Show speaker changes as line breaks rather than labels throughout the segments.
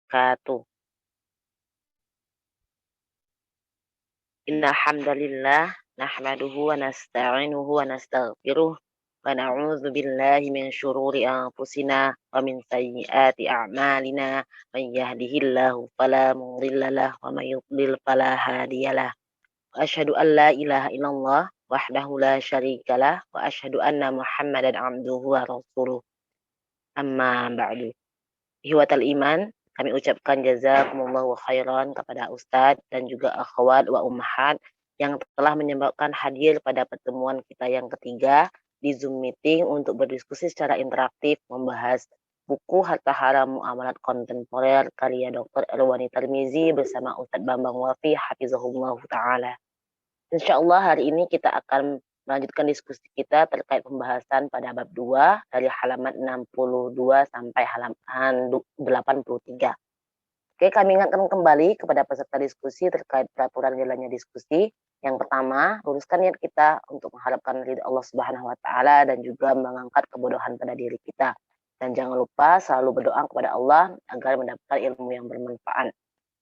wabarakatuh. Innal hamdalillah nahmaduhu wa nasta'inuhu wa nastaghfiruh wa na'udzu billahi min syururi anfusina wa min sayyiati a'malina. May yahdihillahu fala mudhillalah wa may yudlil fala hadiyalah. Wa asyhadu an la ilaha illallah wahdahu la syarikalah wa asyhadu anna Muhammadan abduhu wa rasuluh. Amma ba'du. Ihwatal iman, kami ucapkan jazakumullahu khairan kepada Ustadz dan juga akhwat wa ummahat yang telah menyebabkan hadir pada pertemuan kita yang ketiga di Zoom meeting untuk berdiskusi secara interaktif membahas buku Harta Haram Muamalat Kontemporer karya Dr. Irwani Tarmizi bersama Ustadz Bambang Wafi hafizahullah ta'ala. Insyaallah hari ini kita akan melanjutkan diskusi kita terkait pembahasan pada bab 2 dari halaman 62 sampai halaman 83. Oke, kami ingatkan kembali kepada peserta diskusi terkait peraturan jalannya diskusi. Yang pertama, luruskan niat kita untuk mengharapkan ridha Allah Subhanahu wa taala dan juga mengangkat kebodohan pada diri kita. Dan jangan lupa selalu berdoa kepada Allah agar mendapatkan ilmu yang bermanfaat.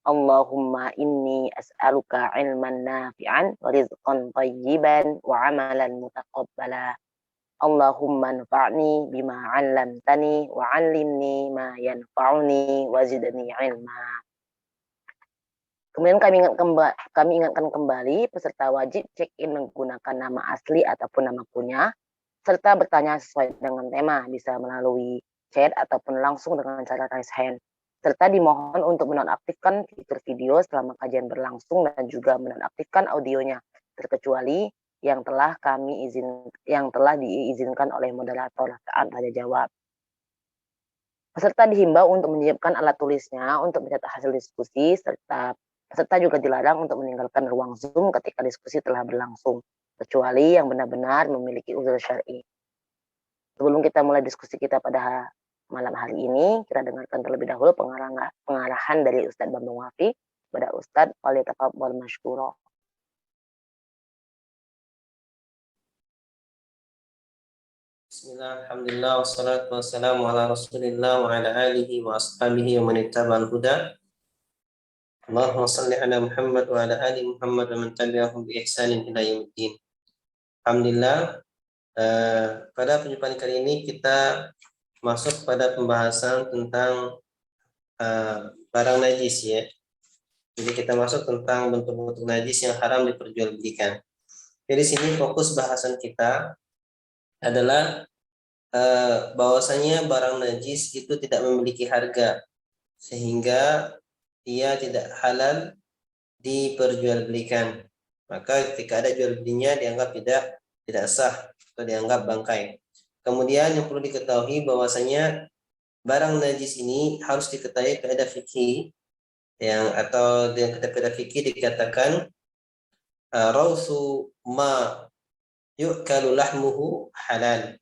Allahumma inni as'aluka ilman nafi'an wa rizqan thayyiban wa amalan mutaqabbala. Allahumma anfa'ni bima 'allamtani wa 'allimni ma yanfa'uni wa zidni ilma. Kemudian kami ingatkan kembali peserta wajib check-in menggunakan nama asli ataupun nama kunyah serta bertanya sesuai dengan tema, bisa melalui chat ataupun langsung dengan cara raise hand. Serta dimohon untuk menonaktifkan fitur video selama kajian berlangsung dan juga menonaktifkan audionya, terkecuali yang telah diizinkan oleh moderator saat tanya jawab. Peserta dihimbau untuk menyiapkan alat tulisnya untuk mencatat hasil diskusi, serta peserta juga dilarang untuk meninggalkan ruang Zoom ketika diskusi telah berlangsung, kecuali yang benar-benar memiliki uzur syar'i. Sebelum kita mulai diskusi kita pada malam hari ini, kita dengarkan terlebih dahulu pengarahan dari Ustadz Bambang Wafi kepada Ustadz Walitafadhol Mashkura.
Bismillah, alhamdulillah, wassalatu wassalamu ala rasulillah wa ala alihi wa ashabihi wa man ittaba'al huda. Allahumma salli ala Muhammad wa ala ali Muhammad wa man tabi'ahum bi ihsanin ila yaumiddin. Alhamdulillah, pada perjumpaan kali ini kita masuk pada pembahasan tentang barang najis ya. Jadi kita masuk tentang bentuk-bentuk najis yang haram diperjualbelikan. Jadi sini fokus bahasan kita adalah bahwasanya barang najis itu tidak memiliki harga sehingga ia tidak halal diperjualbelikan. Maka ketika ada jual belinya dianggap tidak sah atau dianggap bangkai. Kemudian yang perlu diketahui bahwasanya barang najis ini harus diketahui kaidah fikih atau dengan kaidah fikih dikatakan rausu ma yu'kalu lahmuhu halal.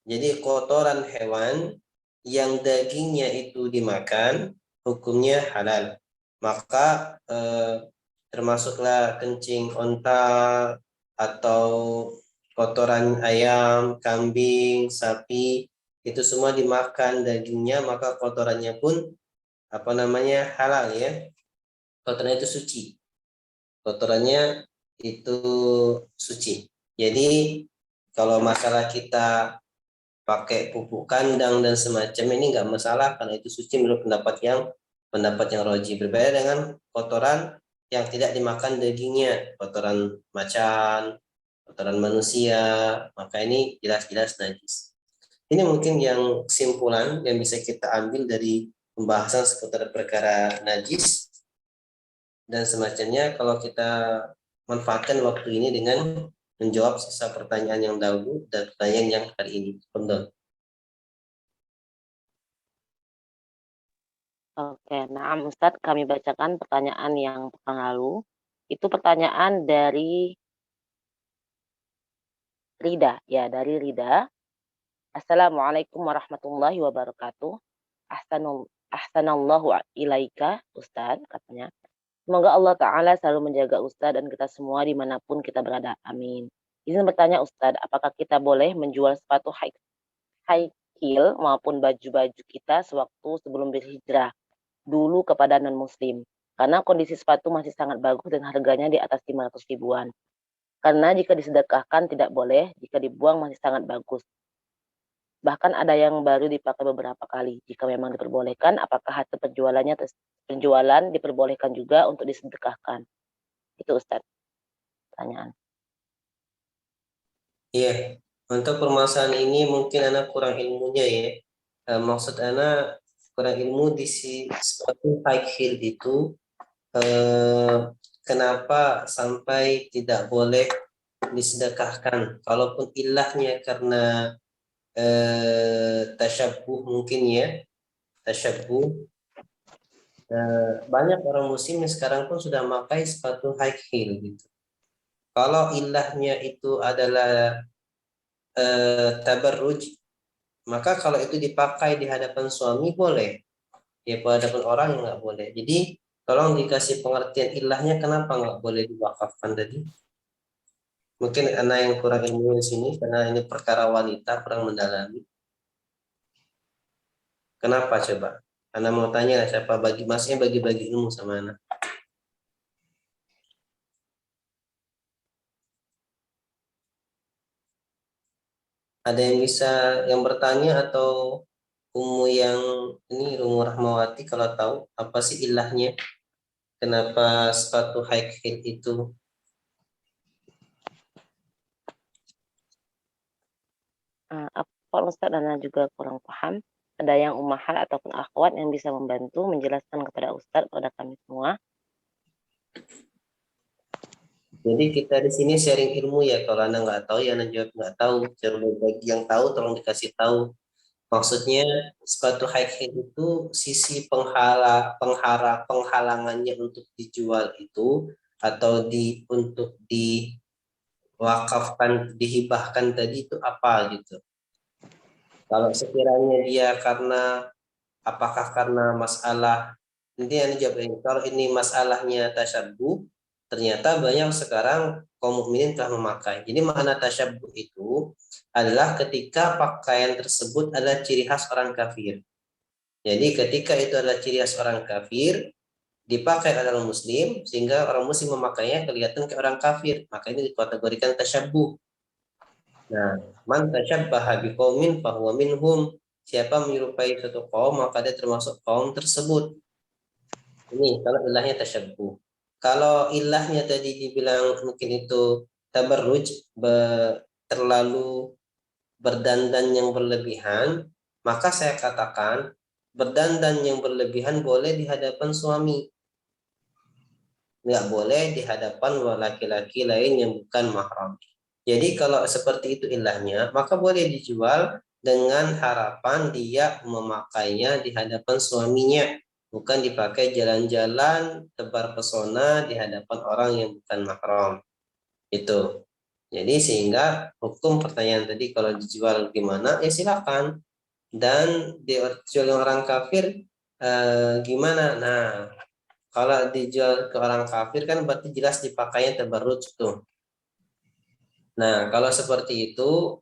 Jadi kotoran hewan yang dagingnya itu dimakan hukumnya halal. Maka termasuklah kencing onta atau kotoran ayam, kambing, sapi, itu semua dimakan dagingnya, maka kotorannya pun halal ya. Kotorannya itu suci. Kotorannya itu suci. Jadi kalau masalah kita pakai pupuk kandang dan semacam ini nggak masalah karena itu suci menurut pendapat yang roji. Berbeda dengan kotoran yang tidak dimakan dagingnya, kotoran macan, kotoran manusia, maka ini jelas-jelas najis. Ini mungkin yang kesimpulan yang bisa kita ambil dari pembahasan seputar perkara najis dan semacamnya kalau kita manfaatkan waktu ini dengan menjawab sisa pertanyaan yang dahulu dan pertanyaan yang hari ini. Betul.
Oke, nah Ustadz kami bacakan pertanyaan yang pekan lalu. Itu pertanyaan dari Rida, ya dari Rida. Assalamualaikum warahmatullahi wabarakatuh. Ahsanallahu ilaika, Ustadz, katanya. Semoga Allah Ta'ala selalu menjaga Ustadz dan kita semua dimanapun kita berada. Amin. Izin bertanya Ustadz, apakah kita boleh menjual sepatu high heel maupun baju-baju kita sewaktu sebelum berhijrah? dulu kepada non-muslim. Karena kondisi sepatu masih sangat bagus dan harganya di atas 500 ribuan. Karena jika disedekahkan tidak boleh, jika dibuang masih sangat bagus. Bahkan ada yang baru dipakai beberapa kali. Jika memang diperbolehkan, apakah hasil penjualan diperbolehkan juga untuk disedekahkan? Itu Ustaz, pertanyaan.
Iya, untuk permasalahan ini mungkin anak kurang ilmunya ya. Maksud anak kurang ilmu di si sepatu high heel itu kenapa sampai tidak boleh disedekahkan? Kalaupun ilahnya karena tasyabuh mungkin ya, tasyabuh. Banyak orang muslim yang sekarang pun sudah memakai sepatu high heel gitu. Kalau ilahnya itu adalah tabarruj, maka kalau itu dipakai di hadapan suami boleh, ya pada hadapan orang yang nggak boleh. Jadi tolong dikasih pengertian ilahnya kenapa nggak boleh diwakafkan tadi. Mungkin anak yang kurang ilmu di sini karena ini perkara wanita kurang mendalami. Kenapa coba? Anak mau tanya siapa masnya bagi-bagi ilmu sama anak. Ada yang bisa yang bertanya atau yang ini Umu Rahmawati kalau tahu apa sih ilahnya? Kenapa sepatu high heel itu?
Apa Ustaz Dana juga kurang paham? Ada yang umahat ataupun akhwat yang bisa membantu menjelaskan kepada Ustaz, kepada kami semua?
Jadi kita di sini sharing ilmu ya. Kalau Anda nggak tahu ya Anda jawab nggak tahu. Coba bagi yang tahu tolong dikasih tahu. Maksudnya sepatu high heel itu sisi penghalangannya untuk dijual itu atau untuk diwakafkan dihibahkan tadi itu apa gitu. Kalau sekiranya dia apakah karena masalah, nanti Anda jawab ini. Kalau ini masalahnya tasyabbuh, ternyata banyak sekarang kaum mukminin telah memakai. Jadi makna tasyabbuh itu adalah ketika pakaian tersebut adalah ciri khas orang kafir. Jadi ketika itu adalah ciri khas orang kafir, dipakai oleh orang muslim, sehingga orang muslim memakainya kelihatan kayak orang kafir. Maka ini dikategorikan tasyabbuh. Nah, man tasyabbaha biqaumin fahuwa minhum. Siapa menyerupai suatu kaum, maka dia termasuk kaum tersebut. Ini kalau ilahnya tasyabbuh. Kalau ilahnya tadi dibilang mungkin itu tabarruj, terlalu berdandan yang berlebihan, maka saya katakan berdandan yang berlebihan boleh di hadapan suami. Nggak boleh di hadapan laki-laki lain yang bukan mahram. Jadi kalau seperti itu ilahnya, maka boleh dijual dengan harapan dia memakainya di hadapan suaminya, bukan dipakai jalan-jalan tebar pesona di hadapan orang yang bukan mahram. Itu. Jadi sehingga hukum pertanyaan tadi kalau dijual gimana, ya silakan. Dan dijual orang kafir gimana? Nah, kalau dijual ke orang kafir kan berarti jelas dipakainya tabarruj tuh. Nah, kalau seperti itu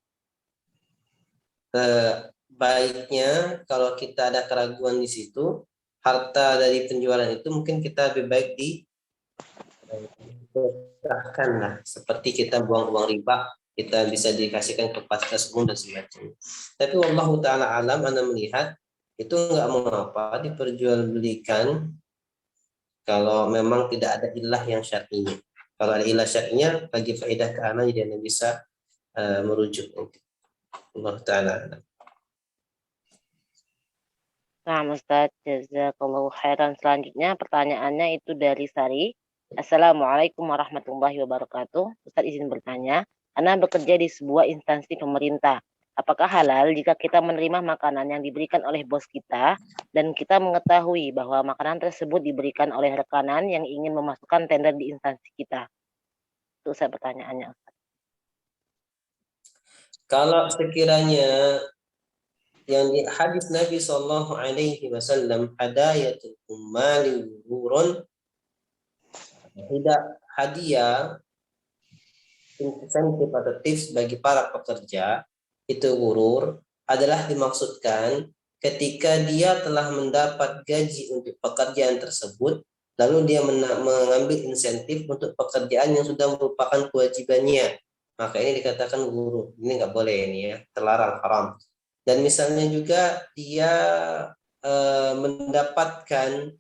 baiknya kalau kita ada keraguan di situ, harta dari penjualan itu mungkin kita lebih baik diserahkan lah. Seperti kita buang uang riba, kita bisa dikasihkan ke fasilitas umum dan sebagainya. Tapi wallahu taala alam, Anda melihat itu nggak mengapa diperjualbelikan kalau memang tidak ada ilah yang syar'inya. Kalau ada ilah syar'inya, bagi faedah ke anak jadi Anda bisa merujuk. Allah taala.
Nah, Ustaz, jazakallahu khairan. Selanjutnya pertanyaannya itu dari Sari. Assalamualaikum warahmatullahi wabarakatuh. Ustaz izin bertanya, Ana bekerja di sebuah instansi pemerintah. Apakah halal jika kita menerima makanan yang diberikan oleh bos kita dan kita mengetahui bahwa makanan tersebut diberikan oleh rekanan yang ingin memasukkan tender di instansi kita? Itu saya pertanyaannya.
Kalau sekiranya yang di hadis Nabi Shallallahu Alaihi Wasallam hadayatul ummali wurun, tidak hadiah insentif atau tips bagi para pekerja itu urur adalah dimaksudkan ketika dia telah mendapat gaji untuk pekerjaan tersebut, lalu dia mengambil insentif untuk pekerjaan yang sudah merupakan kewajibannya, maka ini dikatakan guru. Ini nggak boleh, ini ya, terlarang, haram. Dan misalnya juga dia mendapatkan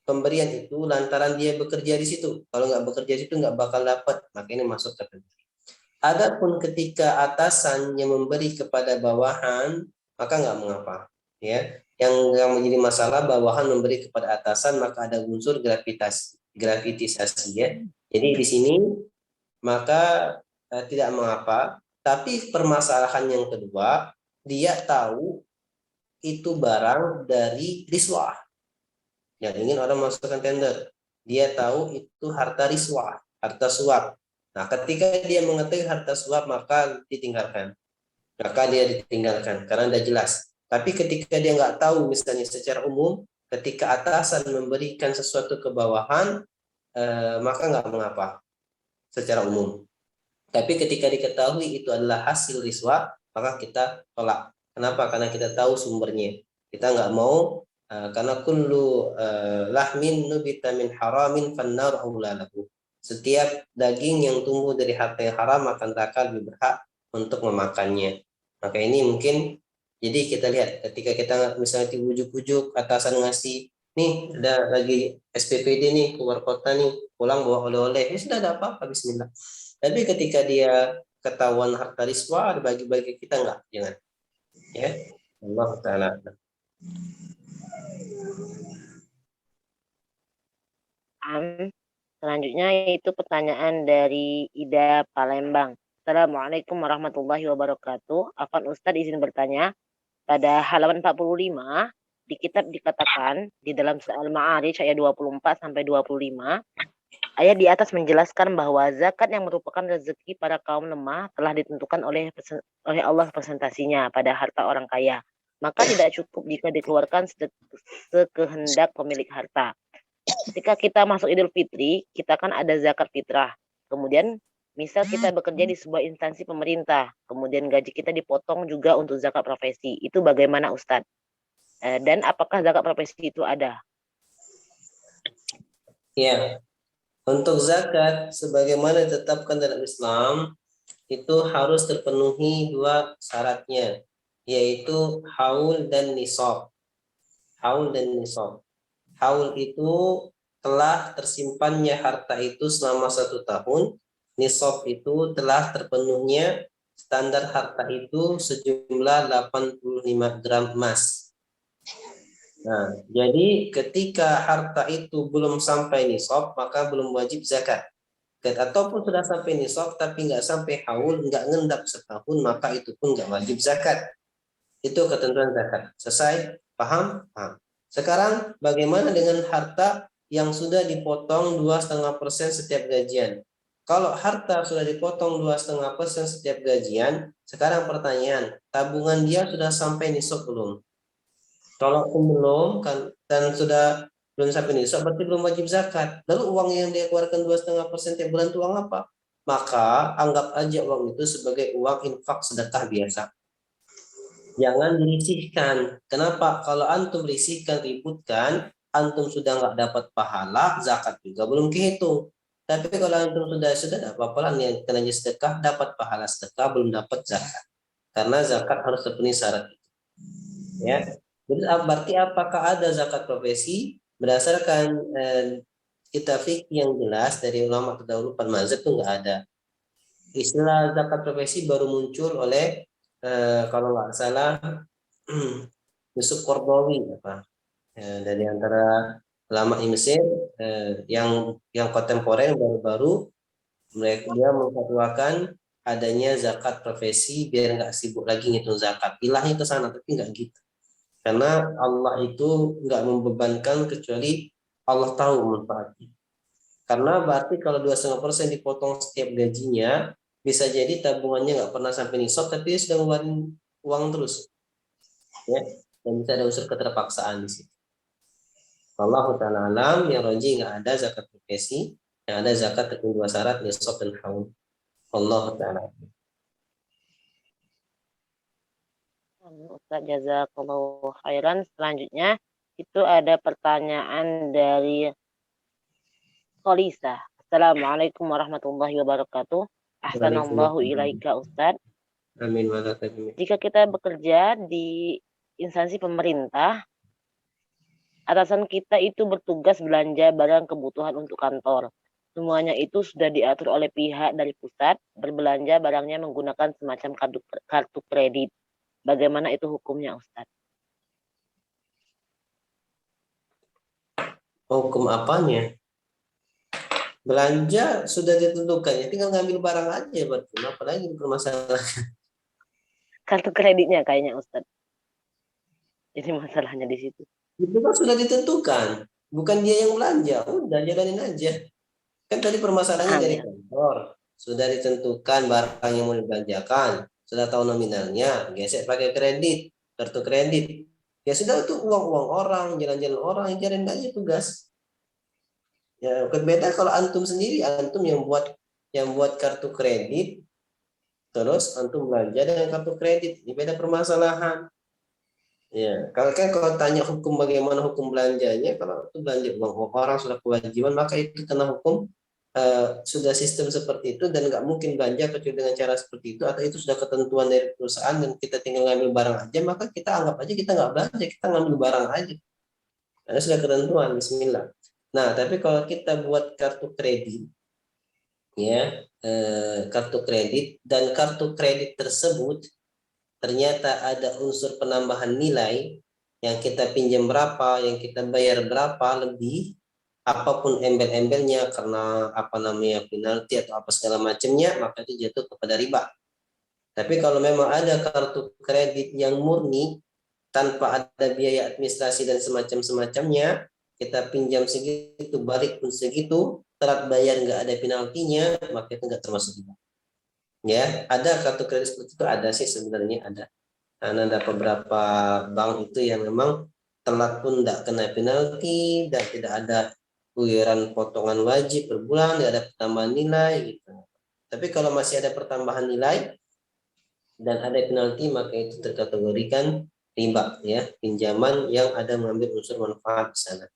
pemberian itu lantaran dia bekerja di situ. Kalau nggak bekerja di situ nggak bakal dapat, maka ini masuk kategori. Adapun ketika atasan yang memberi kepada bawahan, maka nggak mengapa. Ya, yang menjadi masalah bawahan memberi kepada atasan, maka ada unsur gravitisasi ya. Jadi di sini maka tidak mengapa. Tapi permasalahan yang kedua, dia tahu itu barang dari riswah yang ingin orang masukkan tender. Dia tahu itu harta riswah, harta suap. Nah, ketika dia mengetahui harta suap, maka ditinggalkan. Maka dia ditinggalkan karena tidak jelas. Tapi ketika dia nggak tahu, misalnya secara umum, ketika atasan memberikan sesuatu ke bawahan, maka nggak mengapa secara umum. Tapi ketika diketahui itu adalah hasil riswah, maka kita tolak. Kenapa? Karena kita tahu sumbernya. Kita nggak mau, karena kullu lahmin nubita min haramin fannar aula lahu. Setiap daging yang tumbuh dari harta yang haram, maka neraka lebih berhak untuk memakannya. Maka ini mungkin, jadi kita lihat ketika kita misalnya dibujuk-bujuk atasan ngasih, nih ada lagi SPPD nih keluar kota nih, pulang bawa oleh-oleh, ya sudah, ada apa-apa, bismillah. Tapi ketika dia ketahuan harta riswa, bagi-bagi, kita enggak, jangan. Ya, Allah Ta'ala.
Selanjutnya itu pertanyaan dari Ida Palembang. Assalamualaikum warahmatullahi wabarakatuh. Afwan Ustadz izin bertanya, pada halaman 45 di kitab dikatakan di dalam Surah Al-Ma'arij ayat 24 sampai 25, ayat di atas menjelaskan bahwa zakat yang merupakan rezeki para kaum lemah telah ditentukan oleh Allah presentasinya pada harta orang kaya. Maka tidak cukup jika dikeluarkan sekehendak pemilik harta. Ketika kita masuk Idul Fitri, kita kan ada zakat fitrah. Kemudian misal kita bekerja di sebuah instansi pemerintah, kemudian gaji kita dipotong juga untuk zakat profesi. Itu bagaimana Ustadz? Dan apakah zakat profesi itu ada?
Ya, untuk zakat sebagaimana ditetapkan dalam Islam, itu harus terpenuhi dua syaratnya, yaitu haul dan nisab. Haul dan nisab. Haul itu telah tersimpannya harta itu selama 1 tahun. Nisab itu telah terpenuhnya standar harta itu sejumlah 85 gram emas. Nah, jadi ketika harta itu belum sampai nisab, maka belum wajib zakat. Ataupun sudah sampai nisab tapi nggak sampai haul, nggak ngendap setahun, maka itu pun nggak wajib zakat. Itu ketentuan zakat. Selesai? Paham? Paham. Sekarang bagaimana dengan harta yang sudah dipotong 2,5% setiap gajian? Kalau harta sudah dipotong 2,5% setiap gajian, sekarang pertanyaan, tabungan dia sudah sampai nisab belum? Kalau belum kan, dan sudah belum sampai nisab, berarti belum wajib zakat. Lalu uang yang dia keluarkan 2,5% tiap bulan itu uang apa? Maka anggap aja uang itu sebagai uang infak sedekah biasa. Jangan dirisihkan. Kenapa? Kalau antum risihkan, ributkan, antum sudah nggak dapat pahala, zakat juga belum kehitung. Tapi kalau antum sudah tidak apa-apa lah, yang kena sedekah, dapat pahala sedekah, belum dapat zakat. Karena zakat harus terpenuhi syarat. Ya. Jadi berarti apakah ada zakat profesi? Berdasarkan kitab fikih yang jelas dari ulama terdahulu mazhab itu nggak ada. Istilah zakat profesi baru muncul oleh kalau nggak salah Yusuf Qaradawi dari antara ulama di Mesir yang kontemporer baru-baru, mereka dia mengfatwakan adanya zakat profesi biar nggak sibuk lagi ngitung zakat. Ilahnya ke sana, tapi nggak gitu. Karena Allah itu nggak membebankan kecuali Allah tahu manfaatnya. Karena berarti kalau 2,5% dipotong setiap gajinya, bisa jadi tabungannya nggak pernah sampai nisab, tapi dia sudah ngeluarin uang terus. Ya, dan bisa ada unsur keterpaksaan di situ. Allah Ta'ala alam, yang roji nggak ada zakat profesi, yang ada zakat terpenuhi dua syarat, nisab dan haul. Allah Ta'ala.
Ustaz, jazakallahu khairan. Selanjutnya itu ada pertanyaan dari Kholisa. Assalamualaikum warahmatullahi wabarakatuh. Ahsanallahu
Waalaikumsalam.
ilaika Ustaz.
Amin wa la tamin.
Jika kita bekerja di instansi pemerintah, atasan kita itu bertugas belanja barang kebutuhan untuk kantor. Semuanya itu sudah diatur oleh pihak dari pusat, berbelanja barangnya menggunakan semacam kartu kredit. Bagaimana itu hukumnya, Ustaz?
Hukum apanya? Belanja sudah ditentukan, ya tinggal ngambil barang aja, berarti apalagi permasalahan.
Kartu kreditnya kayaknya, Ustaz. Jadi masalahnya di situ.
Itu kan sudah ditentukan, bukan dia yang belanja, udah jalanin aja. Kan tadi permasalahannya dari kantor, sudah ditentukan barang yang mau dibelanjakan, sudah tahu nominalnya, gesek pakai kredit, kartu kredit. Ya sudah, itu uang-uang orang, jalan-jalan orang, jalanin aja tugas. Ya, berbeda kalau antum sendiri, antum yang buat kartu kredit, terus antum belanja dengan kartu kredit, ini beda permasalahan. Ya, kalau tanya hukum bagaimana hukum belanjanya, kalau itu belanja uang orang sudah kewajiban, maka itu kena hukum sudah sistem seperti itu dan nggak mungkin belanja kecuali dengan cara seperti itu, atau itu sudah ketentuan dari perusahaan dan kita tinggal ngambil barang aja, maka kita anggap aja kita nggak belanja, kita ngambil barang aja. Karena sudah ketentuan, bismillah. Nah, tapi kalau kita buat kartu kredit, ya, kartu kredit dan kartu kredit tersebut ternyata ada unsur penambahan nilai, yang kita pinjam berapa, yang kita bayar berapa lebih, apapun embel-embelnya karena apa namanya penalti atau apa segala macamnya, maka itu jatuh kepada riba. Tapi kalau memang ada kartu kredit yang murni tanpa ada biaya administrasi dan semacamnya, kita pinjam segitu, balik pun segitu, telat bayar nggak ada penaltinya, maka itu nggak termasuk riba. Ya, ada kartu kredit seperti itu, ada sih sebenarnya, ada. Karena ada beberapa bank itu yang memang telat pun nggak kena penalti dan tidak ada iuran potongan wajib per bulan, tidak ada pertambahan nilai gitu. Tapi kalau masih ada pertambahan nilai dan ada penalti, maka itu terkategorikan riba, ya, pinjaman yang ada mengambil unsur manfaat di sana.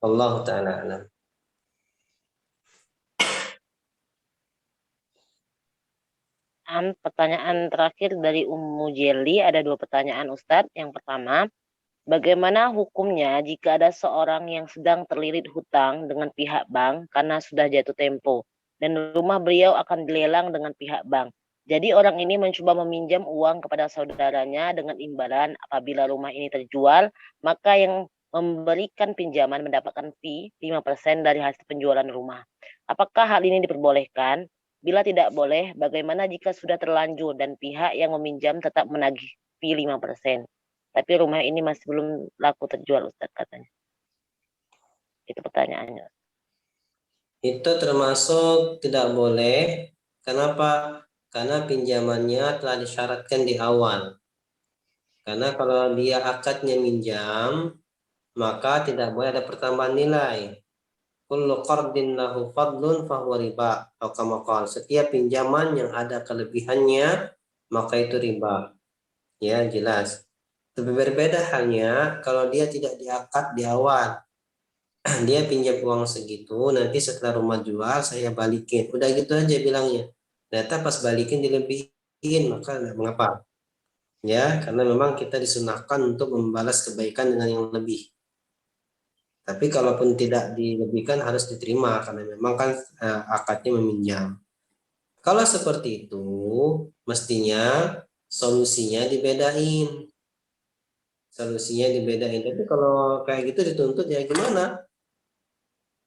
Allah taala alam.
Pertanyaan terakhir dari Ummu Jeli, ada 2 pertanyaan Ustadz. Yang pertama, bagaimana hukumnya jika ada seorang yang sedang terlilit hutang dengan pihak bank karena sudah jatuh tempo dan rumah beliau akan dilelang dengan pihak bank. Jadi orang ini mencoba meminjam uang kepada saudaranya dengan imbalan apabila rumah ini terjual, maka yang memberikan pinjaman mendapatkan fee 5% dari hasil penjualan rumah. Apakah hal ini diperbolehkan? Bila tidak boleh, bagaimana jika sudah terlanjur dan pihak yang meminjam tetap menagih fee 5%? Tapi rumah ini masih belum laku terjual, Ustaz, katanya. Itu pertanyaannya.
Itu termasuk tidak boleh. Kenapa? Karena pinjamannya telah disyaratkan di awal. Karena kalau dia akadnya minjam, maka tidak boleh ada pertambahan nilai. Kullu qardin lahu fadlun fahuwa riba. Atau kama qala, setiap pinjaman yang ada kelebihannya, maka itu riba. Ya, jelas. Tapi berbeda halnya kalau dia tidak diakad di awal. Dia pinjam uang segitu, nanti setelah rumah jual saya balikin. Udah gitu aja bilangnya. Ternyata pas balikin dilebihin, maka nggak mengapa. Ya, karena memang kita disunahkan untuk membalas kebaikan dengan yang lebih. Tapi kalaupun tidak dilebihkan harus diterima karena memang kan akadnya meminjam. Kalau seperti itu, mestinya solusinya dibedain. Solusinya dibedain. Tapi kalau kayak gitu dituntut ya gimana?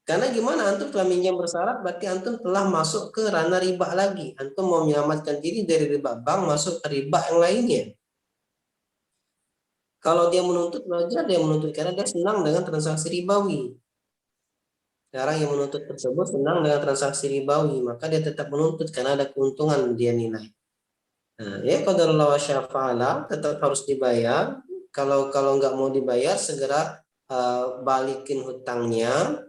Karena gimana, antum telah minjam bersyarat, berarti antum telah masuk ke ranah riba lagi. Antum mau menyelamatkan diri dari riba bank, masuk ke riba yang lainnya. Kalau dia menuntut, wajar dia menuntut karena dia senang dengan transaksi ribawi. Sekarang yang menuntut tersebut senang dengan transaksi ribawi, maka dia tetap menuntut karena ada keuntungan dia nilai. Nah, ya qadarullah wa syafa'ala, tetap harus dibayar. Kalau nggak mau dibayar, segera balikin hutangnya,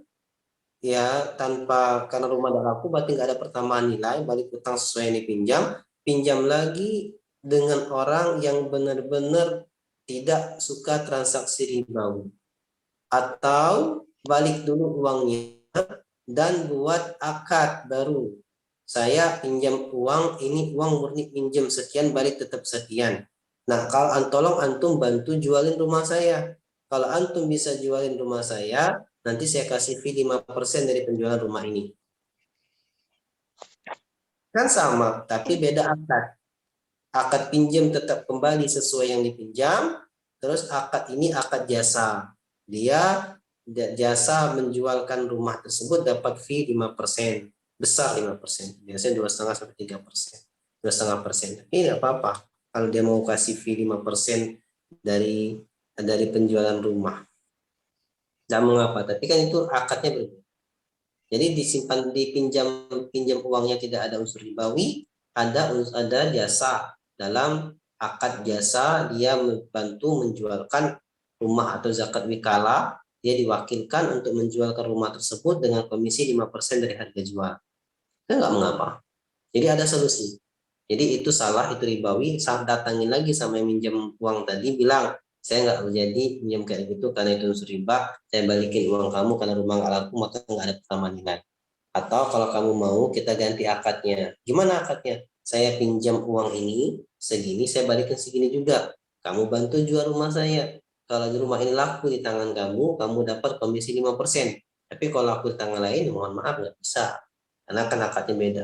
ya, tanpa, karena rumah udah laku berarti nggak ada pertambahan nilai, balik hutang sesuai yang dipinjam, pinjam lagi dengan orang yang benar-benar tidak suka transaksi ribawi. Atau balik dulu uangnya dan buat akad baru. Saya pinjam uang, ini uang murni pinjam sekian, balik tetap sekian. Nah, kalau tolong antum bantu jualin rumah saya. Kalau antum bisa jualin rumah saya, nanti saya kasih fee 5% dari penjualan rumah ini. Kan sama, tapi beda akad. Akad pinjam tetap kembali sesuai yang dipinjam, terus akad ini akad jasa. Dia jasa menjualkan rumah tersebut dapat fee 5%, besar 5%, biasanya 2,5 sampai 3%, 2,5%. Tapi nggak apa-apa kalau dia mau kasih fee 5% dari penjualan rumah. Nggak mengapa, tapi kan itu akadnya berbeda. Jadi disimpan pinjam uangnya tidak ada unsur ribawi, ada jasa. Dalam akad jasa dia membantu menjualkan rumah atau zakat wikalah, dia diwakilkan untuk menjualkan rumah tersebut dengan komisi 5% dari harga jual. Itu nggak mengapa. Jadi ada solusi. Jadi itu salah, itu ribawi, saat datangin lagi sama yang minjam uang tadi, bilang, saya nggak jadi minjam kayak gitu karena itu unsur riba, saya balikin uang kamu karena rumah nggak laku, maka nggak ada pertamanan. Atau kalau kamu mau kita ganti akadnya. Gimana akadnya? Saya pinjam uang ini segini, saya balikin segini juga. Kamu bantu jual rumah saya. Kalau di rumah ini laku di tangan kamu, kamu dapat komisi 5%. Tapi kalau laku di tangan lain, mohon maaf nggak bisa. Karena kan akadnya beda.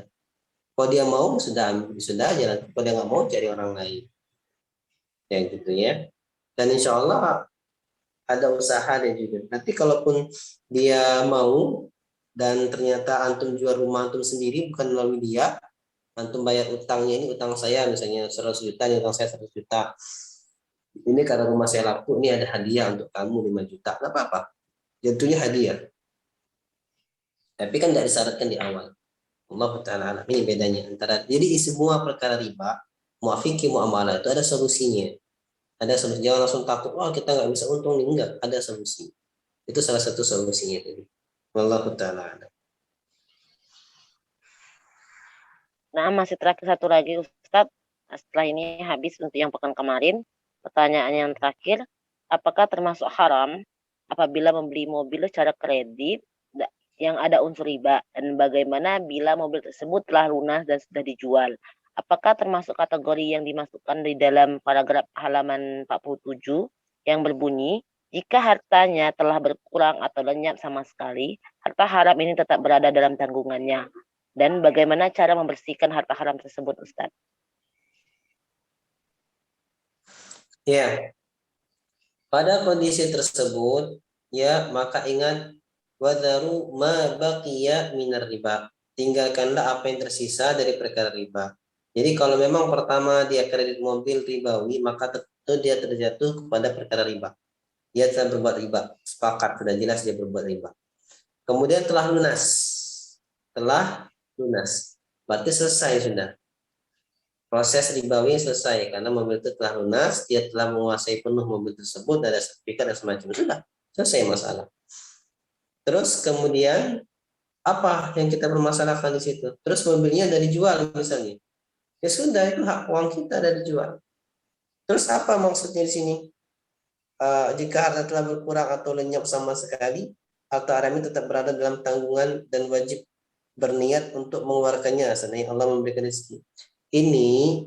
Kalau dia mau sudah aja. Nanti kalau dia nggak mau cari orang lain. Ya gitu ya. Dan insya Allah ada usaha dia juga. Nanti kalaupun dia mau dan ternyata antum jual rumah antum sendiri bukan melalui dia, antum bayar utangnya, ini utang saya misalnya 100 juta, ini utang saya 100 juta. Ini karena rumah saya laku, ini ada hadiah untuk kamu 5 juta. Nggak apa-apa. Jatuhnya hadiah. Tapi kan tidak disyaratkan di awal. Allah Ta'ala alam. Ini bedanya antara, jadi semua perkara riba, muafiki muamalah itu ada solusinya. Ada solusi. Jangan langsung takut, wah kita nggak bisa untung nih. Enggak, ada solusi. Itu salah satu solusinya tadi. Wallahu Ta'ala alam.
Nah, masih terakhir satu lagi Ustadz. Setelah ini habis untuk yang pekan kemarin. Pertanyaan yang terakhir, apakah termasuk haram apabila membeli mobil secara kredit yang ada unsur riba? Dan bagaimana bila mobil tersebut telah lunas dan sudah dijual? Apakah termasuk kategori yang dimasukkan di dalam paragraf halaman 47 yang berbunyi, jika hartanya telah berkurang atau lenyap sama sekali, harta haram ini tetap berada dalam tanggungannya. Dan bagaimana cara membersihkan harta haram tersebut, Ustaz?
Ya, pada kondisi tersebut, ya maka ingat wadaru ma baqiya minar riba. Tinggalkanlah apa yang tersisa dari perkara riba. Jadi kalau memang pertama dia kredit mobil ribawi, maka tentu dia terjatuh kepada perkara riba. Dia telah berbuat riba. Sepakat, sudah jelas dia berbuat riba. Kemudian telah lunas. Telah lunas. Berarti selesai sudah. Proses ribawi selesai karena mobil itu telah lunas, dia telah menguasai penuh mobil tersebut, ada sertifikat dan semacam itu, sudah selesai masalah. Terus kemudian apa yang kita permasalahkan di situ? Terus mobilnya dari jual misalnya, ya sudah itu hak uang kita dari jual. Terus apa maksudnya di sini? Jika harta telah berkurang atau lenyap sama sekali, atau haram ini tetap berada dalam tanggungan dan wajib berniat untuk mengeluarkannya. Seandainya Allah memberikan rezeki. Ini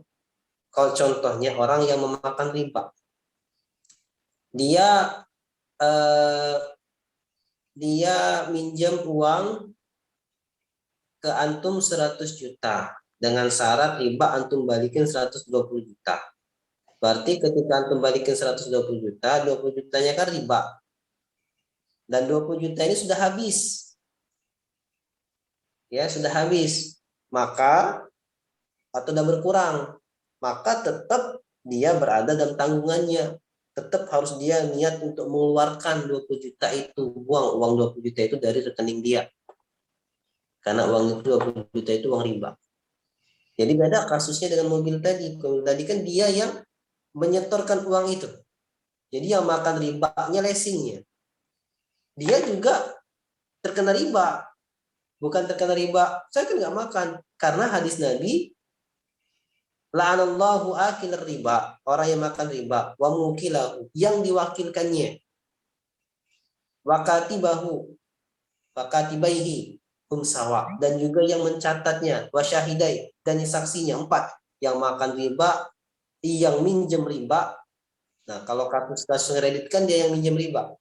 kalau contohnya orang yang memakan riba, dia minjam uang ke antum 100 juta dengan syarat riba antum balikin 120 juta. Berarti ketika antum balikin 120 juta, 20 jutanya kan riba. Dan 20 juta ini sudah habis. Ya, sudah habis. Maka atau sudah berkurang, maka tetap dia berada dalam tanggungannya. Tetap harus dia niat untuk mengeluarkan 20 juta itu, buang uang 20 juta itu dari rekening dia. Karena uang itu 20 juta itu uang riba. Jadi beda kasusnya dengan mobil tadi. Mobil tadi kan dia yang menyetorkan uang itu. Jadi yang makan ribanya leasingnya. Dia juga terkena riba. Bukan terkena riba, saya kan nggak makan. Karena hadis Nabi, La'anallahu akil riba, orang yang makan riba, wa mukilahu, yang diwakilkannya, wa katibahu, wa katibaihi, hum sawa, dan juga yang mencatatnya, wa syahidai, dan yang saksinya, 4, yang makan riba, yang minjem riba. Nah, kalau kasus kredit kan dia yang minjem riba.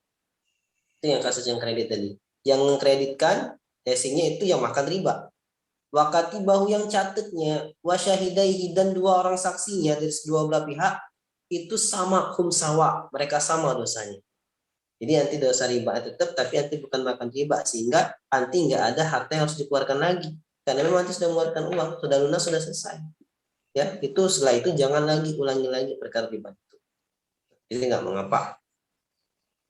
Itu yang kasus yang kredit tadi. Yang mengkreditkan, casingnya itu yang makan riba. Wakati bahu yang catatnya, wasyahidaihi, dan 2 orang saksinya dari kedua belah pihak itu sama, hum sawa, mereka sama dosanya. Jadi nanti dosa riba tetap, tapi nanti bukan makan riba, sehingga nanti nggak ada harta yang harus dikeluarkan lagi, karena memang nanti sudah mengeluarkan uang, sudah lunas, sudah selesai. Ya, itu setelah itu jangan lagi ulangi lagi perkara riba itu. Jadi nggak mengapa.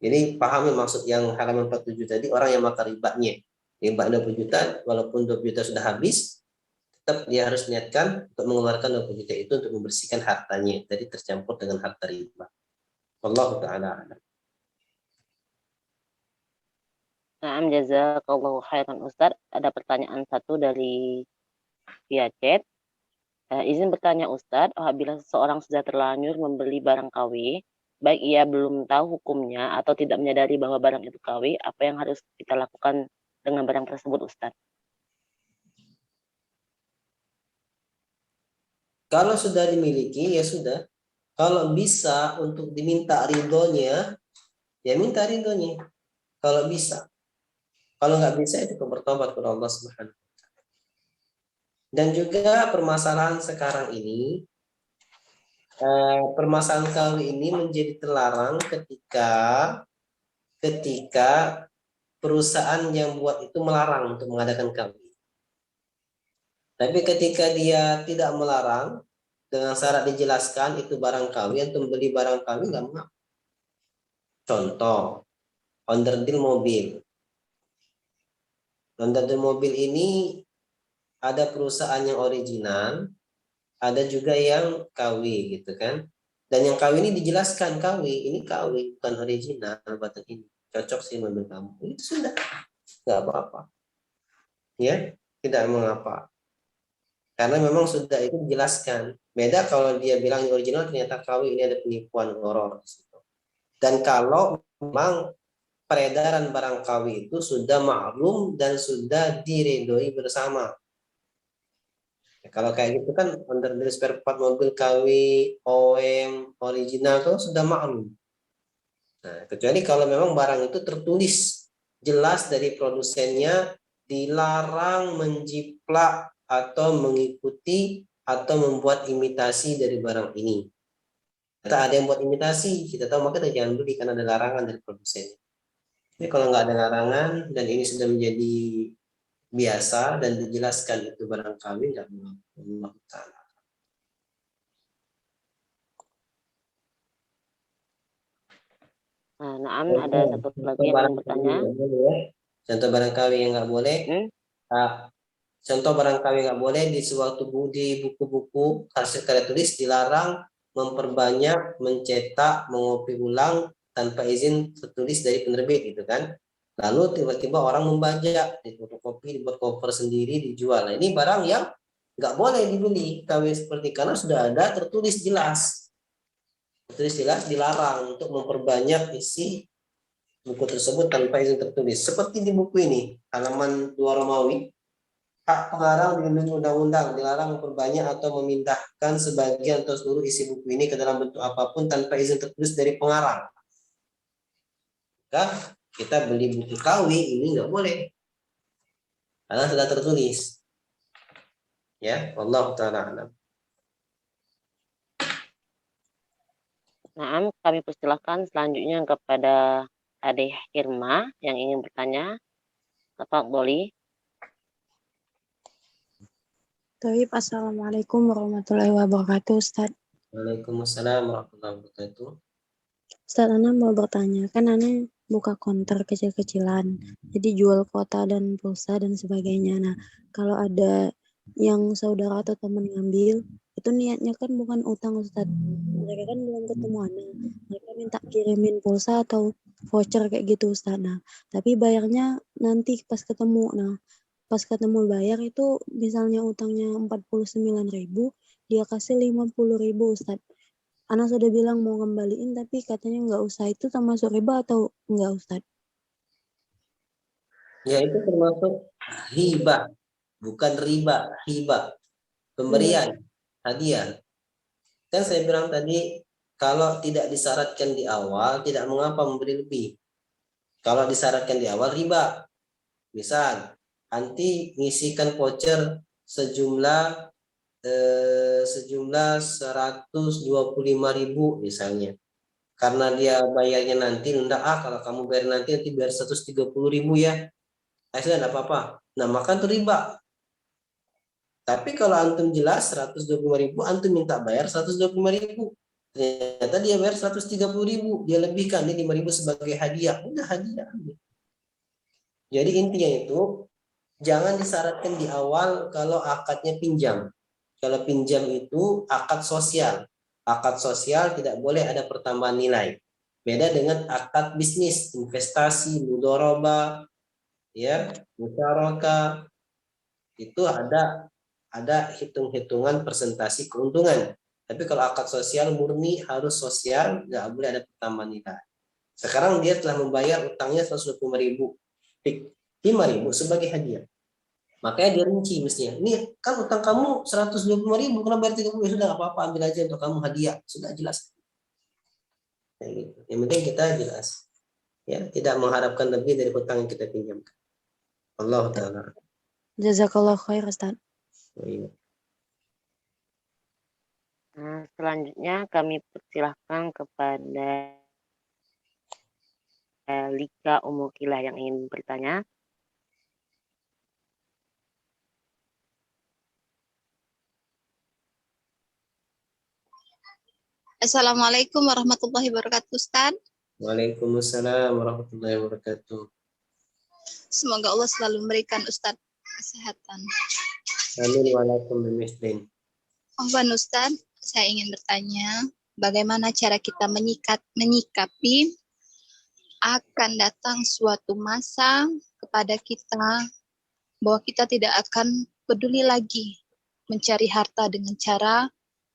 Jadi pahami maksud yang halaman 47 tadi, orang yang makan ribanya. Riba 20 juta, walaupun 20 juta sudah habis, tetap dia harus niatkan untuk mengeluarkan 20 juta itu untuk membersihkan hartanya. Jadi tercampur dengan harta riba. Wallahu ta'ala a'lam.
Naam, jazakallahu khairan Ustaz. Ada pertanyaan satu dari via chat. Izin bertanya Ustaz, apabila seseorang sudah terlanjur membeli barang KW, baik ia belum tahu hukumnya atau tidak menyadari bahwa barang itu KW, apa yang harus kita lakukan dengan barang tersebut Ustaz?
Kalau sudah dimiliki, ya sudah. Kalau bisa untuk diminta ridhonya, ya minta ridhonya. Kalau bisa. Kalau nggak bisa, itu bertobat kepada Allah Subhanahu. Dan juga permasalahan sekarang ini, permasalahan kali ini menjadi terlarang ketika perusahaan yang buat itu melarang untuk mengadakan kawin. Tapi ketika dia tidak melarang, dengan syarat dijelaskan itu barang kawin, atau membeli barang kawin, nggak mengapa. Contoh, onderdil mobil. Onderdil mobil ini ada perusahaan yang original, ada juga yang KW gitu kan. Dan yang KW ini dijelaskan, KW ini KW bukan original, batan ini cocok sih mobil kamu. Itu sudah nggak apa-apa. Ya, tidak mengapa. Karena memang sudah itu dijelaskan. Beda kalau dia bilang yang original ternyata KW, ini ada penipuan horor di situ. Dan kalau memang peredaran barang KW itu sudah maklum dan sudah diredoi bersama. Ya, kalau kayak gitu kan under spare part mobil KW, OEM, original itu sudah maklum. Nah, kecuali kalau memang barang itu tertulis jelas dari produsennya dilarang menjiplak atau mengikuti atau membuat imitasi dari barang ini. Kita ada yang buat imitasi, kita tahu, maka kita jangan beli karena ada larangan dari produsennya. Jadi kalau nggak ada larangan dan ini sudah menjadi biasa dan dijelaskan itu barang kawin, nggak mengapa.
Naam, ada satu lagi yang ingin bertanya.
Contoh barang kawin yang nggak boleh. Contoh barang kawin nggak boleh di suatu di buku-buku hasil karya tulis dilarang memperbanyak, mencetak, mengopi ulang tanpa izin tertulis dari penerbit gitu kan. Lalu tiba-tiba orang membajak, difotokopi, dibuat cover sendiri, dijual. Nah, ini barang yang nggak boleh dibeli KW seperti, karena sudah ada tertulis jelas. Tertulis jelas dilarang untuk memperbanyak isi buku tersebut tanpa izin tertulis. Seperti di buku ini, halaman 2 Romawi, hak pengarang dilindungi undang-undang, dilarang memperbanyak atau memindahkan sebagian atau seluruh isi buku ini ke dalam bentuk apapun tanpa izin tertulis dari pengarang. Maka kita beli buku KW ini nggak boleh, karena sudah tertulis. Ya, wallahu ta'ala a'lam.
Naam, kami persilahkan selanjutnya kepada Adeh Irma yang ingin bertanya. Tafadholi.
Taib, assalamualaikum warahmatullahi wabarakatuh, Ustaz.
Waalaikumsalam warahmatullahi wabarakatuh.
Ustaz, Ana mau bertanya, kan Ana buka konter kecil-kecilan, jadi jual kuota dan pulsa dan sebagainya. Nah, kalau ada yang saudara atau teman ngambil, itu niatnya kan bukan utang, Ustaz. Mereka kan belum ketemu Ana. Mereka minta kirimin pulsa atau voucher kayak gitu, Ustaz. Nah, tapi bayarnya nanti pas ketemu. Nah, pas ketemu bayar itu misalnya utangnya 49.000, dia kasih 50.000 Ustaz. Ana sudah bilang mau ngembaliin tapi katanya nggak usah, itu termasuk riba atau enggak Ustaz?
Ya itu termasuk hibah, bukan riba, hibah. Pemberian, hadiah. Kan saya bilang tadi, kalau tidak disyaratkan di awal, tidak mengapa memberi lebih. Kalau disyaratkan di awal, riba. Misal, nanti ngisikan voucher sejumlah 125.000 misalnya. Karena dia bayarnya nanti, enggak kalau kamu bayar nanti bayar 130.000 ya. Akhirnya enggak apa-apa. Nah, maka itu riba. Tapi kalau antum jelas 125.000, antum minta bayar 125.000. Ternyata dia bayar 130.000, dia lebihkan ini 5.000 sebagai hadiah. Udah hadiah. Jadi intinya itu jangan disyaratkan di awal kalau akadnya pinjam. Kalau pinjam itu akad sosial. Akad sosial tidak boleh ada pertambahan nilai. Beda dengan akad bisnis, investasi, mudharabah, ya, musyarakah, itu ada hitung-hitungan persentase keuntungan. Tapi kalau akad sosial murni harus sosial, nggak boleh ada pertambahan nilai. Sekarang dia telah membayar utangnya 125.000, 5.000 sebagai hadiah. Makanya dia rinci mestinya. Ini kan utang kamu 125.000, karena bayar 30, sudah nggak apa-apa, ambil aja untuk kamu hadiah. Sudah jelas. Nah, gitu. Yang penting kita jelas. Ya, tidak mengharapkan lebih dari hutang yang kita pinjamkan. Allah Ta'ala.
Jazakallah khair Ustaz.
Oh, iya.
Nah, selanjutnya kami persilahkan kepada Lika Umukilah yang ingin bertanya.
Assalamualaikum warahmatullahi wabarakatuh, Ustaz.
Waalaikumsalam warahmatullahi wabarakatuh.
Semoga Allah selalu memberikan Ustaz kesehatan.
Amin walakum bimiskin.
Afwan Ustaz, saya ingin bertanya, bagaimana cara kita menyikapi akan datang suatu masa kepada kita bahwa kita tidak akan peduli lagi mencari harta dengan cara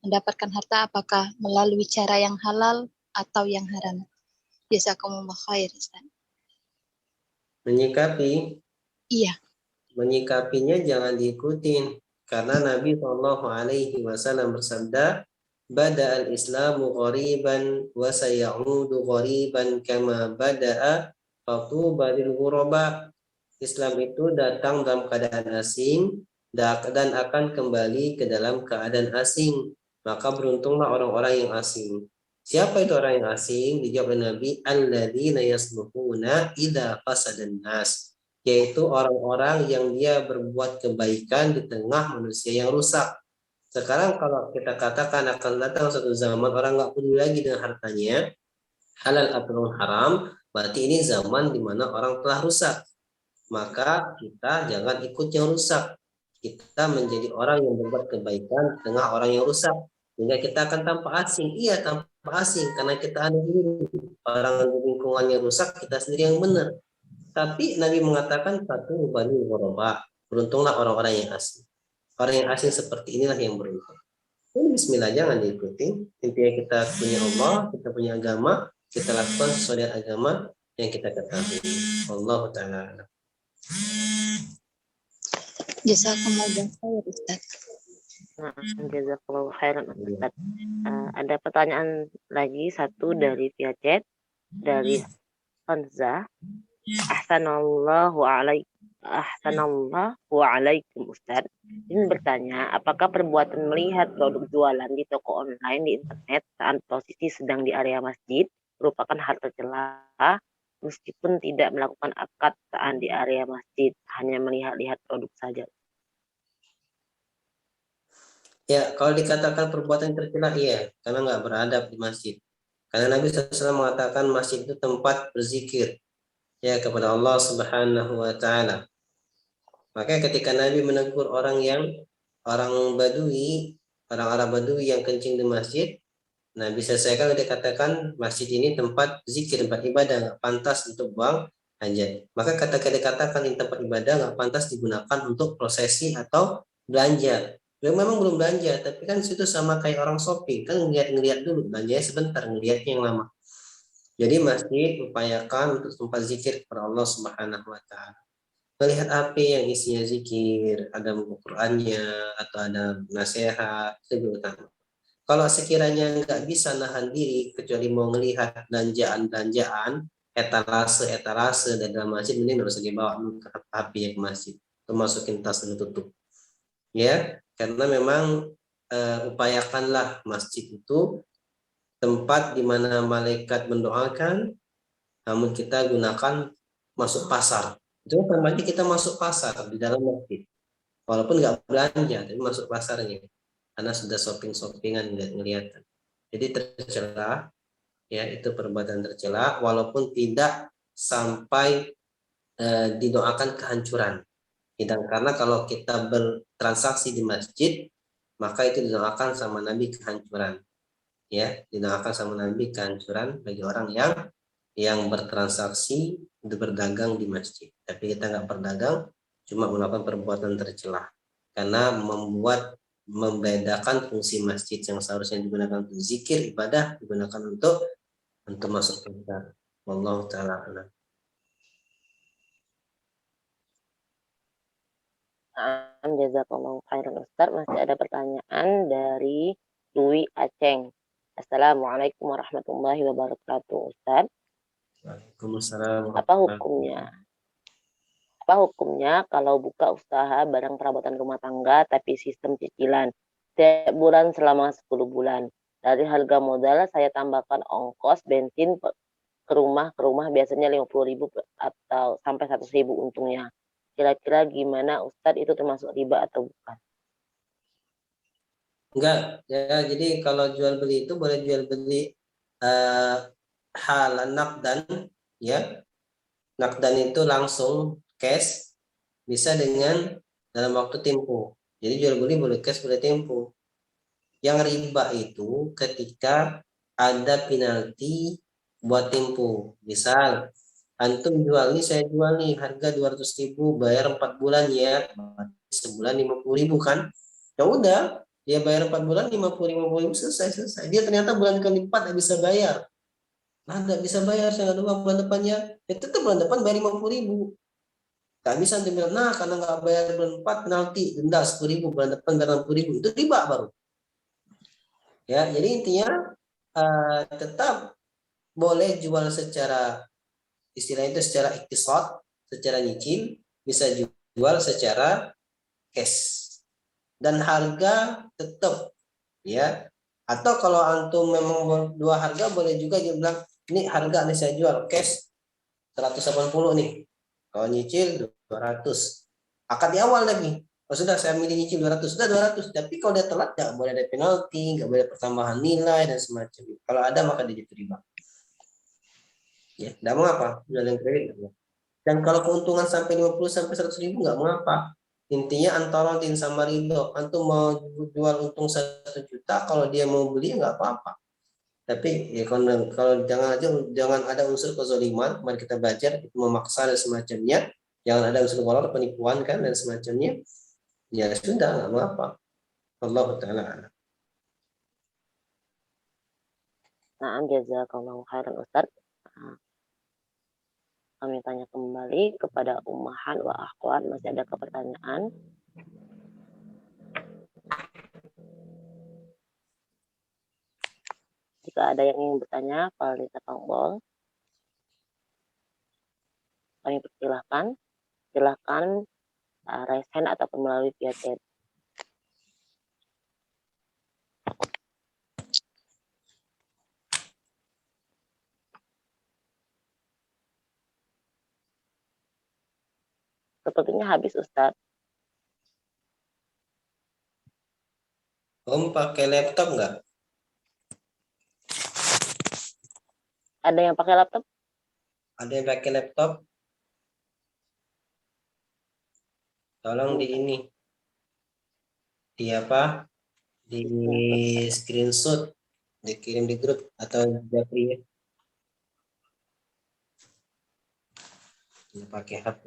mendapatkan harta apakah melalui cara yang halal atau yang haram. Jazakumullah khair, Ustaz.
Menyikapi?
Iya.
Menyikapinya jangan diikutin. Karena Nabi SAW bersabda, Bada al-Islamu ghariban wa sayaudu ghariban kama bada'a fatuba lil ghuraba. Islam itu datang dalam keadaan asing dan akan kembali ke dalam keadaan asing. Maka beruntunglah orang-orang yang asing. Siapa itu orang yang asing? Dijawab oleh Nabi, alladzina yasluhuna idza fasadan nas, yaitu orang-orang yang dia berbuat kebaikan di tengah manusia yang rusak. Sekarang kalau kita katakan akan datang satu zaman orang nggak peduli lagi dengan hartanya, halal atau haram, berarti ini zaman di mana orang telah rusak. Maka kita jangan ikut yang rusak. Kita menjadi orang yang berbuat kebaikan di tengah orang yang rusak. Sehingga kita akan tampak asing. Iya, tampak asing karena kita aneh dulu. Orang di lingkungannya rusak, kita sendiri yang benar. Tapi Nabi mengatakan satu bani ghuraba. Beruntunglah orang-orang yang asing. Orang yang asing seperti inilah yang beruntung. Ini bismillah, jangan diikuti. Intinya kita punya Allah, kita punya agama, kita lakukan sesuai dengan agama yang kita ketahui. Allah Ta'ala.
Jazakumullah khair, Ustaz.
Jazakallahu khairan Ustaz. Ada pertanyaan lagi satu dari via chat dari Hanzah. Ahsanallahu alaikum Ustaz. Ini bertanya, apakah perbuatan melihat produk jualan di toko online di internet saat posisi sedang di area masjid merupakan hal tercela meskipun tidak melakukan akad saat di area masjid, hanya melihat-lihat produk saja?
Ya, kalau dikatakan perbuatan tercela, iya, karena nggak beradab di masjid. Karena Nabi SAW mengatakan masjid itu tempat berzikir ya kepada Allah Subhanahu wa Ta'ala. Maka ketika Nabi menegur orang Badui, orang Arab Badui yang kencing di masjid, Nabi selesaikan dikatakan masjid ini tempat zikir, tempat ibadah, nggak pantas untuk buang hajat. Maka ketika dikatakan ini tempat ibadah nggak pantas digunakan untuk prosesi atau belanja. memang belum belanja, tapi kan situ sama kayak orang shopping, kan ngeliat dulu, belanjanya sebentar, ngeliatnya yang lama. Jadi masih upayakan untuk tempat zikir kepada Allah Subhanahu wa taala. Melihat HP yang isinya zikir, ada Al-Qur'annya atau ada nasihat, itu lebih utama. Kalau sekiranya nggak bisa nahan diri kecuali mau melihat belanjaan-belanjaan, etalase-etalase dan dalam masjid, mending nggak usah dibawa dulu ke HP-nya ke masjid. Itu masukin tas dan tutup. Ya, karena memang upayakanlah masjid itu tempat di mana malaikat mendoakan, namun kita gunakan masuk pasar. Itu namanya kita masuk pasar di dalam masjid. Walaupun nggak belanja, tapi masuk pasarnya. Karena sudah shopping-shoppingan ngelihat. Jadi tercela, ya itu perbuatan tercela, walaupun tidak sampai didoakan kehancuran. Karena kalau kita bertransaksi di masjid, maka itu didoakan sama Nabi kehancuran. Ya, didoakan sama Nabi kehancuran bagi orang yang bertransaksi, berdagang di masjid. Tapi kita nggak berdagang, cuma melakukan perbuatan tercela. Karena membedakan fungsi masjid yang seharusnya digunakan untuk zikir, ibadah, digunakan untuk masuk surga. Wallahu ta'ala a'lam.
Jazakallahu khairan Ustaz. Masih ada pertanyaan dari Dwi Aceng. Assalamualaikum warahmatullahi wabarakatuh Ustaz.
Waalaikumsalam.
Apa hukumnya? Apa hukumnya kalau buka usaha barang perabotan rumah tangga tapi sistem cicilan setiap bulan selama 10 bulan. Dari harga modal saya tambahkan ongkos bensin ke rumah biasanya 50.000 atau sampai 100.000 untungnya. Kira-kira gimana Ustadz, itu termasuk riba atau bukan?
Enggak, ya jadi kalau jual beli itu boleh jual beli hal nakdan, ya. Nakdan itu langsung cash, bisa dengan dalam waktu tempo. Jadi jual beli boleh cash, boleh tempo. Yang riba itu ketika ada penalti buat tempo. Misal antum jual nih, saya jual nih harga 200.000, bayar 4 bulan ya, sebulan 50.000 kan? Ya udah, dia bayar 4 bulan 50.000 selesai. Dia ternyata bulan keempat nggak bisa bayar. Nah, nggak bisa bayar, saya nggak tahu bulan depannya. Ya tetap bulan depan bayar 50.000. Nggak bisa antum bilang, nah karena nggak bayar bulan 4 penalti denda 10.000, bulan depan bayar 60.000. Itu riba baru. Ya, jadi intinya tetap boleh jual secara, istilahnya itu secara iktisad, secara nyicil, bisa jual secara cash, dan harga tetap, ya. Atau kalau antum memang dua harga, boleh juga dia bilang ini harga nih saya jual cash 180 nih, kalau nyicil 200. Akad di awal lagi, oh sudah saya milih nyicil 200, sudah 200. Tapi kalau dia telat, nggak boleh ada penalti, nggak boleh pertambahan nilai dan semacamnya. Kalau ada maka dia diterima. Ya, tidak mengapa jual yang kredit. Dan kalau keuntungan sampai 50 sampai 100.000 nggak mengapa. Intinya antara din sama ridho. Antum mau jual untung 1 juta, kalau dia mau beli nggak apa-apa. Tapi ya kalau jangan ada unsur kezaliman. Mari kita belajar, itu memaksa dan semacamnya. Jangan ada unsur gharar, penipuan kan dan semacamnya. Ya sudah, nggak mengapa. Allah Ta'ala.
Nah, jazakallahu khairan Ustaz. Kami tanya kembali kepada ummahat wa akhwat, masih ada pertanyaan? Jika ada yang ingin bertanya, falyatafadhol. Kami persilahkan. Silahkan raise hand ataupun melalui via chat. Sepertinya habis Ustaz.
Om pakai laptop nggak?
Ada yang pakai laptop?
Ada yang pakai laptop? Tolong di ini, di apa? Di screenshot, dikirim di grup atau japri ya. Pakai HP.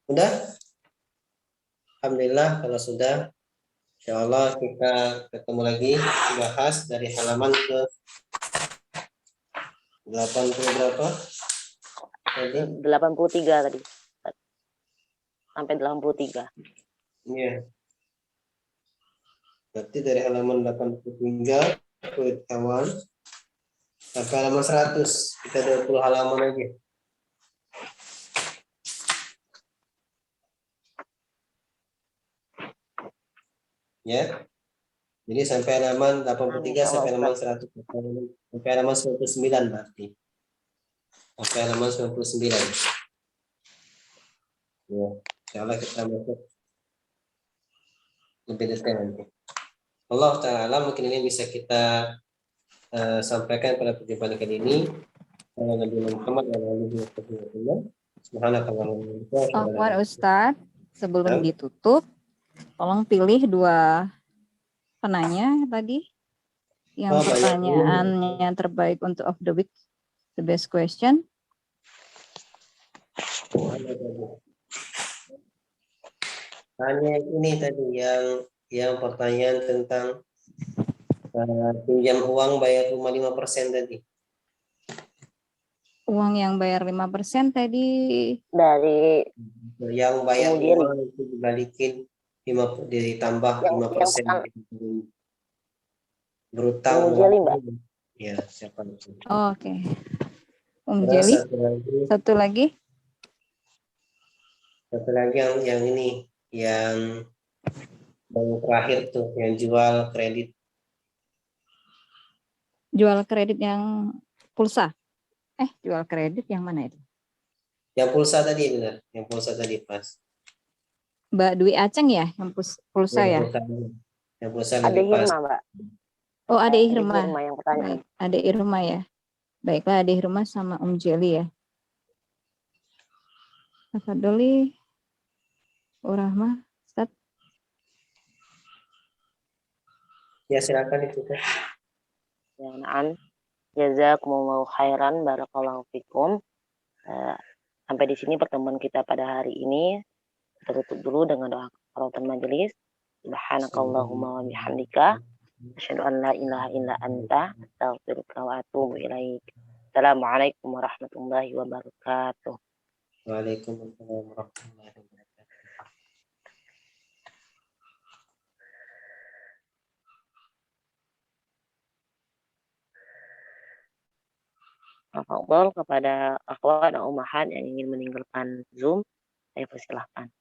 Udah? Alhamdulillah kalau sudah, insya Allah kita ketemu lagi bahas dari halaman ke 80 berapa? Tadi?
83 tadi. Sampai 83.
Iya. Berarti dari halaman 83 ke awal sampai halaman 100. Kita 20 halaman aja. Ya. Jadi sampai halaman 83 sampai halaman 100. Sampai halaman 99 berarti. Sampai halaman 99. Ya. Insyaallah kita masuk lebih detail nanti. Allah Ta'ala mungkin ini bisa kita sampaikan pada perjumpaan kali ini. Nabi Muhammad
Afwan Ustadz, sebelum ditutup, tolong pilih 2 penanya tadi. Yang pertanyaannya terbaik untuk of the week, the best question.
Hanya ini tadi yang pertanyaan tentang pinjam uang bayar rumah 5% tadi.
Uang yang bayar 5% tadi
Dari
yang bayar
kemudian
uang itu dibalikin ditambah 5% berutang
Jeli, Mbak.
Ya, siapa itu?
Oh, oke. Jeli. Satu lagi
yang ini yang terakhir tuh yang jual kredit
yang pulsa. Jual kredit yang mana itu?
Yang pulsa tadi benar, yang pulsa tadi pas.
Mbak Dwi Aceng ya, yang pulsa ya?
Yang pulsa
Ada
lebih pas.
Irma, Mbak.
Oh, ada Irma.
Irma yang pertanyaan.
Baik, ada Irma ya. Baiklah, ada Irma sama Jeli ya. Tafadholi, Rahma, Ustaz.
Ya, silakan itu kan.
Ya, na'am. Jazakumullahu khairan, barakallahu fikum. Sampai di sini pertemuan kita pada hari ini. Kita tutup dulu dengan doa kafaratul majelis. Subhanakallahumma wa bihamdika asyhadu an la ilaha illa anta astaghfiruka wa atubu ilaik. Assalamualaikum warahmatullahi wabarakatuh.
Waalaikumsalam warahmatullahi wabarakatuh.
Tafadhol kepada akhwat dan ummahat yang ingin meninggalkan Zoom, saya persilahkan.